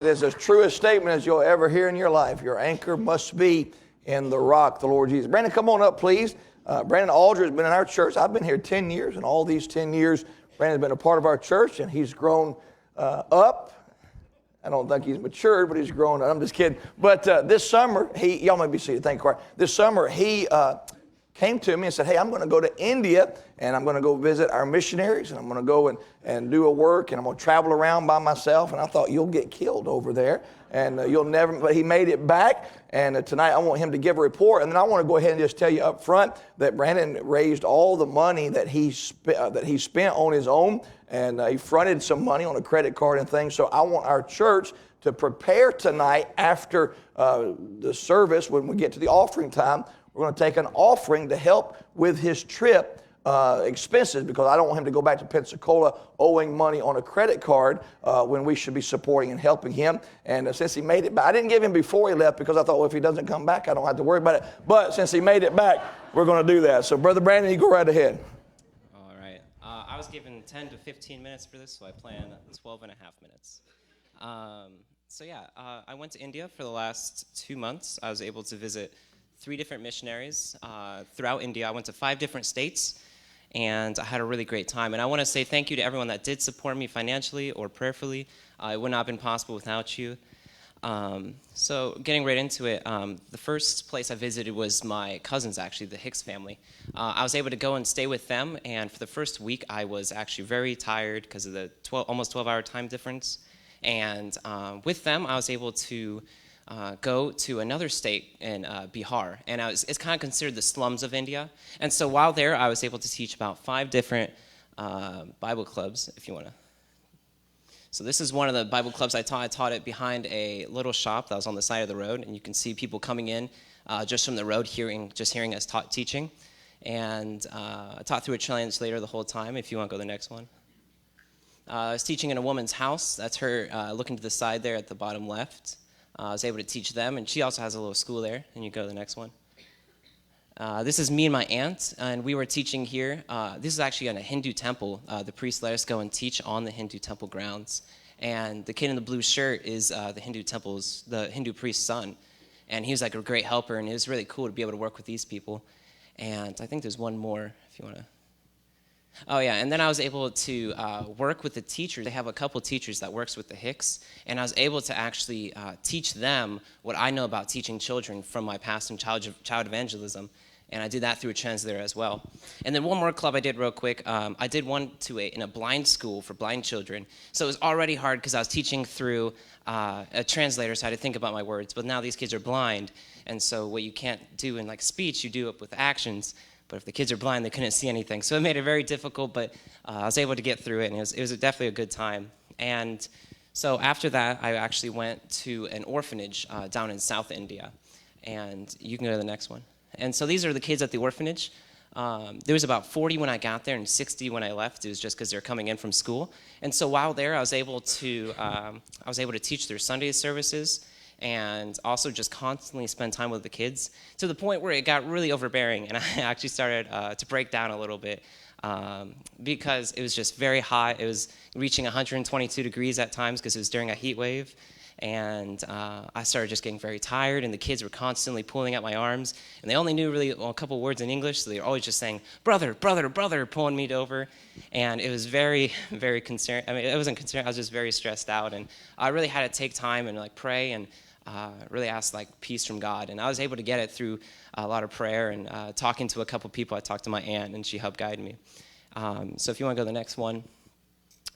It's as true a statement as you'll ever hear in your life. Your anchor must be in the rock, the Lord Jesus. Brandon, come on up, please. Brandon Aldrich has been in our church. I've been here 10 years, and all these 10 years, Brandon's been a part of our church, and he's grown up. I don't think he's matured, but he's grown up. I'm just kidding. But this summer, y'all may be seated. Thank you, Clark. This summer, he came to me and said, hey, I'm going to go to India, and I'm going to go visit our missionaries, and I'm going to go and do a work, and I'm going to travel around by myself. And I thought, you'll get killed over there, and you'll never, but he made it back, and tonight I want him to give a report. And then I want to go ahead and just tell you up front that Brandon raised all the money that he spent on his own, and he fronted some money on a credit card and things. So I want our church to prepare tonight after the service, when we get to the offering time. We're going to take an offering to help with his trip expenses, because I don't want him to go back to Pensacola owing money on a credit card when we should be supporting and helping him. And since he made it back, I didn't give him before he left, because I thought, well, if he doesn't come back, I don't have to worry about it. But since he made it back, we're going to do that. So, Brother Brandon, you go right ahead. All right. I was given 10 to 15 minutes for this, so I plan 12 and a half minutes. I went to India for the last 2 months. I was able to visit 3 different missionaries throughout India. I went to 5 different states, and I had a really great time. And I want to say thank you to everyone that did support me financially or prayerfully. It would not have been possible without you. So getting right into it, the first place I visited was my cousins, actually, the Hicks family. I was able to go and stay with them, and for the first week, I was actually very tired because of the almost 12-hour time difference. And with them, I was able to go to another state in Bihar, and it's kind of considered the slums of India. And so while there, I was able to teach about 5 different Bible clubs, if you want to. So this is one of the Bible clubs I taught. I taught it behind a little shop that was on the side of the road, and you can see people coming in just from the road, hearing us teaching. And I taught through a translator the whole time, if you want to go to the next one. I was teaching in a woman's house. That's her looking to the side there at the bottom left. I was able to teach them, and she also has a little school there. And you go to the next one. This is me and my aunt, and we were teaching here. This is actually in a Hindu temple. The priest let us go and teach on the Hindu temple grounds. And the kid in the blue shirt is the Hindu priest's son. And he was like a great helper, and it was really cool to be able to work with these people. And I think there's one more, if you want to. Oh, yeah, and then I was able to work with the teachers. They have a couple teachers that works with the Hicks, and I was able to actually teach them what I know about teaching children from my past in child evangelism, and I did that through a translator as well. And then one more club I did real quick. I did one in a blind school for blind children, so it was already hard because I was teaching through a translator, so I had to think about my words, but now these kids are blind, and so what you can't do in like speech, you do it with actions. But if the kids are blind, they couldn't see anything. So it made it very difficult, but I was able to get through it, and it was definitely a good time. And so after that, I actually went to an orphanage down in South India. And you can go to the next one. And so these are the kids at the orphanage. There was about 40 when I got there and 60 when I left. It was just because they're coming in from school. And so while there, I was able to teach their Sunday services, and also just constantly spend time with the kids, to the point where it got really overbearing, and I actually started to break down a little bit because it was just very hot. It was reaching 122 degrees at times because it was during a heat wave, and I started just getting very tired, and the kids were constantly pulling at my arms, and they only knew really a couple words in English, so they were always just saying, brother, brother, brother, pulling me over, and it was very, very concerned. I mean, it wasn't concerned, I was just very stressed out, and I really had to take time and like pray and really asked like peace from God, and I was able to get it through a lot of prayer and talking to a couple people. I talked to my aunt, and she helped guide me. So if you want to go to the next one,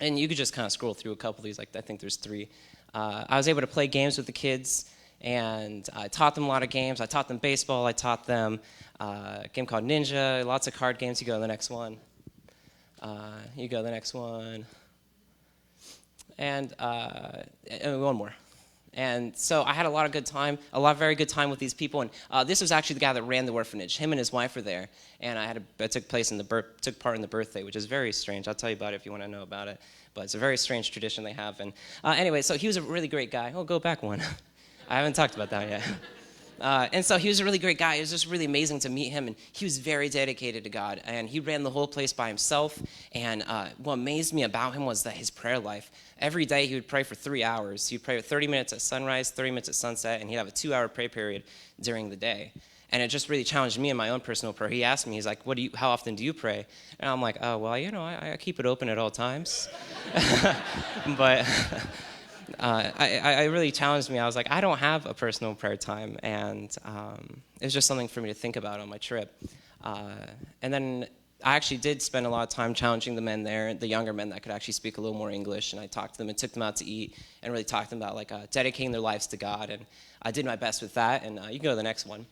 and you could just kind of scroll through a couple of these. Like I think there's 3. I was able to play games with the kids, and I taught them a lot of games. I taught them baseball. I taught them a game called Ninja. Lots of card games. You go to the next one. You go to the next one, and one more. And so I had a lot of good time, very good time with these people. And this was actually the guy that ran the orphanage. Him and his wife were there, and I took part in the birthday, which is very strange. I'll tell you about it if you want to know about it. But it's a very strange tradition they have. And anyway, so he was a really great guy. Oh, go back one. I haven't talked about that yet. And so he was a really great guy. It was just really amazing to meet him, and he was very dedicated to God, and he ran the whole place by himself. And what amazed me about him was that his prayer life. Every day he would pray for 3 hours. He would pray 30 minutes at sunrise, 30 minutes at sunset, and he'd have a 2-hour prayer period during the day. And it just really challenged me in my own personal prayer. He asked me, he's like, how often do you pray? And I'm like, oh, well, I keep it open at all times. But I really challenged me. I was like, I don't have a personal prayer time. And it was just something for me to think about on my trip. And then I actually did spend a lot of time challenging the men there, the younger men that could actually speak a little more English. And I talked to them and took them out to eat and really talked to them about dedicating their lives to God. And I did my best with that. And you can go to the next one.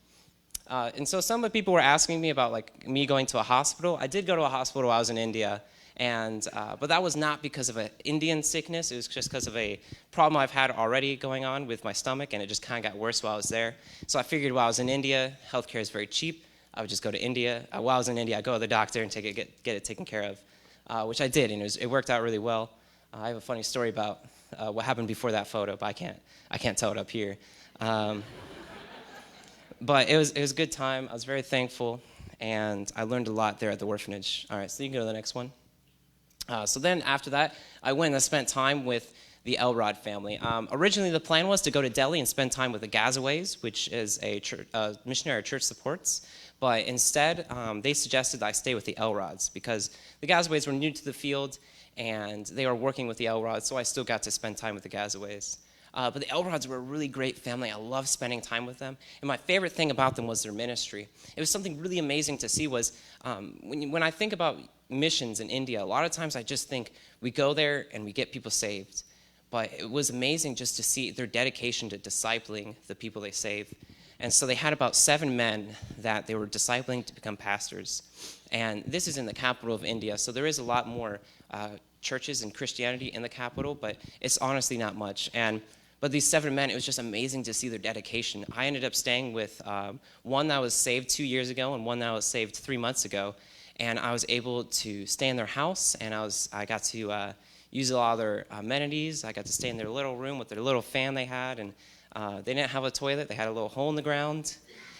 And so some of the people were asking me about me going to a hospital. I did go to a hospital while I was in India, but that was not because of an Indian sickness. It was just because of a problem I've had already going on with my stomach, and it just kind of got worse while I was there. So I figured while I was in India, healthcare is very cheap. I would just go to India. While I was in India, I'd go to the doctor and get it taken care of, which I did, and it worked out really well. I have a funny story about what happened before that photo, but I can't tell it up here. But it was a good time. I was very thankful, and I learned a lot there at the orphanage. All right, so you can go to the next one. So then after that, I went and spent time with the Elrod family. Originally, the plan was to go to Delhi and spend time with the Gazaways, which is a missionary our church supports. But instead, they suggested I stay with the Elrods because the Gazaways were new to the field, and they were working with the Elrods, so I still got to spend time with the Gazaways. But the Elrods were a really great family. I loved spending time with them. And my favorite thing about them was their ministry. It was something really amazing to see was when I think about missions in India, a lot of times I just think we go there and we get people saved. But it was amazing just to see their dedication to discipling the people they saved. And so they had about 7 men that they were discipling to become pastors. And this is in the capital of India, so there is a lot more churches and Christianity in the capital, but it's honestly not much. But these 7 men, it was just amazing to see their dedication. I ended up staying with one that was saved 2 years ago and one that was saved 3 months ago. And I was able to stay in their house, and I got to use a lot of their amenities. I got to stay in their little room with their little fan they had. And they didn't have a toilet. They had a little hole in the ground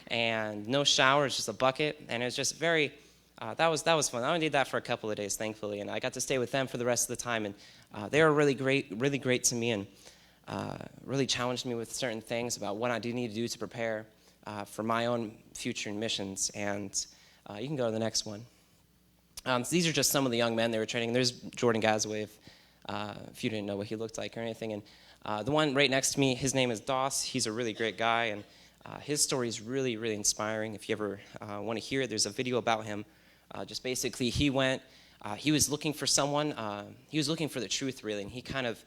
and no shower. It's just a bucket. And it was just very, that was fun. I only did that for a couple of days, thankfully. And I got to stay with them for the rest of the time. And they were really great to me. And really challenged me with certain things about what I do need to do to prepare for my own future in missions. And you can go to the next one. So these are just some of the young men they were training. There's Jordan Gazaway, if you didn't know what he looked like or anything. And the one right next to me, his name is Doss. He's a really great guy, and his story is really, really inspiring. If you ever want to hear it, there's a video about him. Just basically, he was looking for someone. He was looking for the truth, really, and he kind of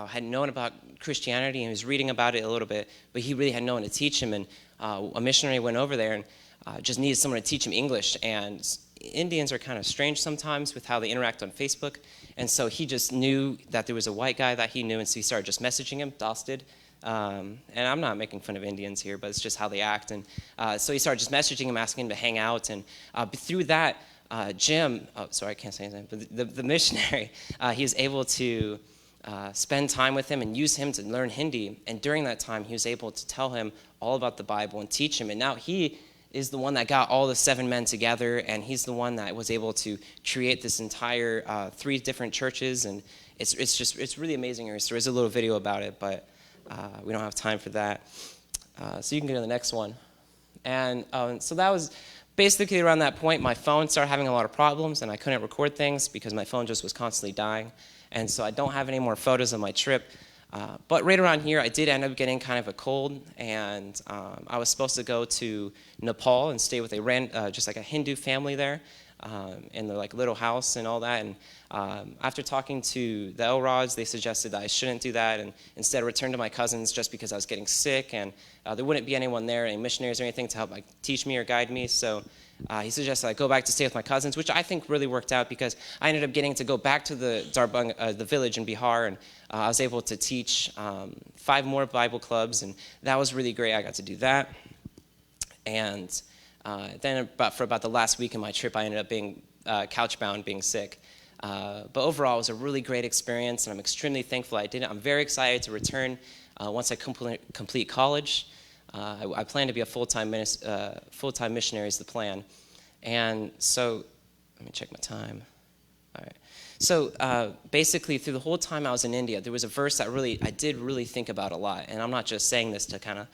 had known about Christianity and he was reading about it a little bit, but he really had no one to teach him. And a missionary went over there and just needed someone to teach him English. And Indians are kind of strange sometimes with how they interact on Facebook. And so he just knew that there was a white guy that he knew, and so he started just messaging him, Doss did. And I'm not making fun of Indians here, but it's just how they act. And so he started just messaging him, asking him to hang out. And through that, Jim, I can't say his name, but the missionary, he was able to spend time with him and use him to learn Hindi. And during that time, he was able to tell him all about the Bible and teach him. And now he is the one that got all the 7 men together, and he's the one that was able to create this entire 3 different churches. And it's really amazing. There is a little video about it, but we don't have time for that. So you can go to the next one. And so that was basically around that point. My phone started having a lot of problems, and I couldn't record things because my phone just was constantly dying. And so I don't have any more photos of my trip. But right around here, I did end up getting kind of a cold, and I was supposed to go to Nepal and stay with just like a Hindu family there in their little house and all that. And after talking to the Elrods, they suggested that I shouldn't do that and instead return to my cousins just because I was getting sick, and there wouldn't be anyone there, any missionaries or anything to help teach me or guide me. So he suggested I go back to stay with my cousins, which I think really worked out because I ended up getting to go back to the Darbhanga, the village in Bihar, and I was able to teach 5 more Bible clubs, and that was really great. I got to do that. And then for about the last week of my trip, I ended up being couch-bound, being sick. But overall, it was a really great experience, and I'm extremely thankful I did it. I'm very excited to return once I complete college. I plan to be a full-time missionary is the plan. And so, let me check my time. All right. So basically, through the whole time I was in India, there was a verse that I did really think about a lot. And I'm not just saying this to kind of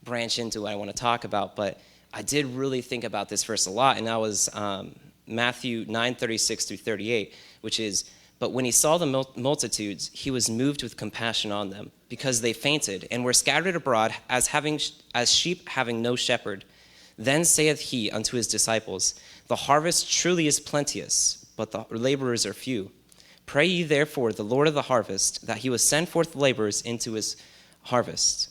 branch into what I want to talk about, but I did really think about this verse a lot. And that was Matthew 9:36 through 38, which is, "But when he saw the multitudes, he was moved with compassion on them, because they fainted and were scattered abroad as sheep having no shepherd. Then saith he unto his disciples, The harvest truly is plenteous, but the laborers are few. Pray ye therefore the Lord of the harvest, that he will send forth laborers into his harvest."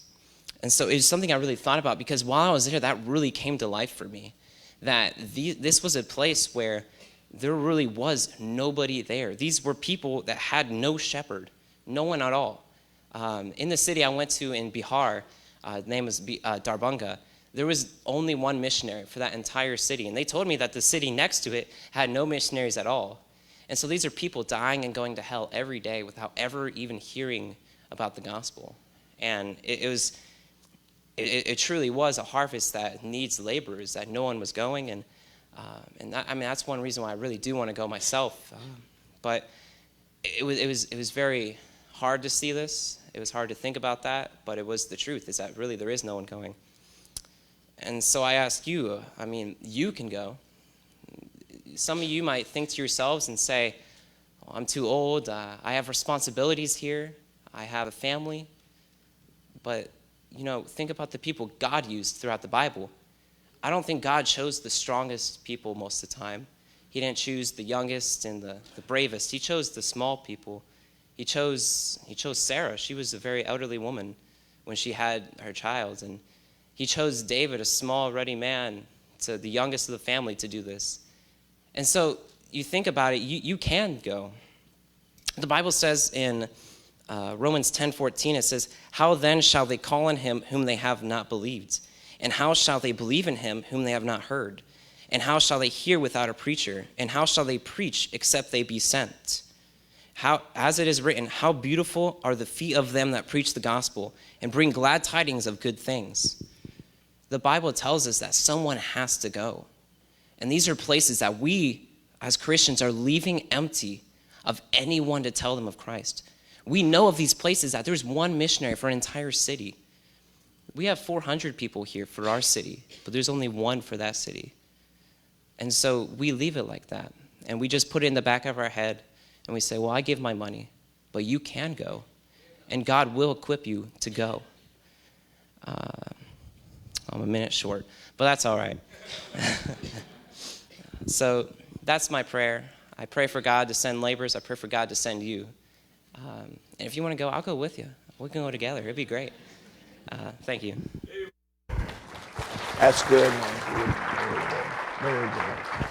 And so it's something I really thought about, because while I was there, that really came to life for me. That this was a place where there really was nobody there. These were people that had no shepherd, no one at all. In the city I went to in Bihar, the name was Darbhanga, there was only one missionary for that entire city. And they told me that the city next to it had no missionaries at all. And so these are people dying and going to hell every day without ever even hearing about the gospel. And it truly was a harvest that needs laborers, that no one was going. And that's one reason why I really do want to go myself. But it was very hard to see this. It was hard to think about that, but it was the truth, is that really there is no one going. And so I ask you, you can go. Some of you might think to yourselves and say, I'm too old, I have responsibilities here, I have a family. But, think about the people God used throughout the Bible. I don't think God chose the strongest people most of the time. He didn't choose the youngest and the bravest. He chose the small people. He chose Sarah. She was a very elderly woman when she had her child. And he chose David, a small, ruddy man, to the youngest of the family, to do this. And so you think about it, you can go. The Bible says in Romans 10:14, it says, "How then shall they call on him whom they have not believed? And how shall they believe in him whom they have not heard? And how shall they hear without a preacher? And how shall they preach except they be sent? As it is written, how beautiful are the feet of them that preach the gospel and bring glad tidings of good things." The Bible tells us that someone has to go. And these are places that we, as Christians, are leaving empty of anyone to tell them of Christ. We know of these places that there's one missionary for an entire city. We have 400 people here for our city, but there's only one for that city. And so we leave it like that. And we just put it in the back of our head, and we say, well, I give my money, but you can go. And God will equip you to go. I'm a minute short, but that's all right. So that's my prayer. I pray for God to send laborers. I pray for God to send you. And if you want to go, I'll go with you. We can go together. It'd be great. Thank you. That's good, man. Very good.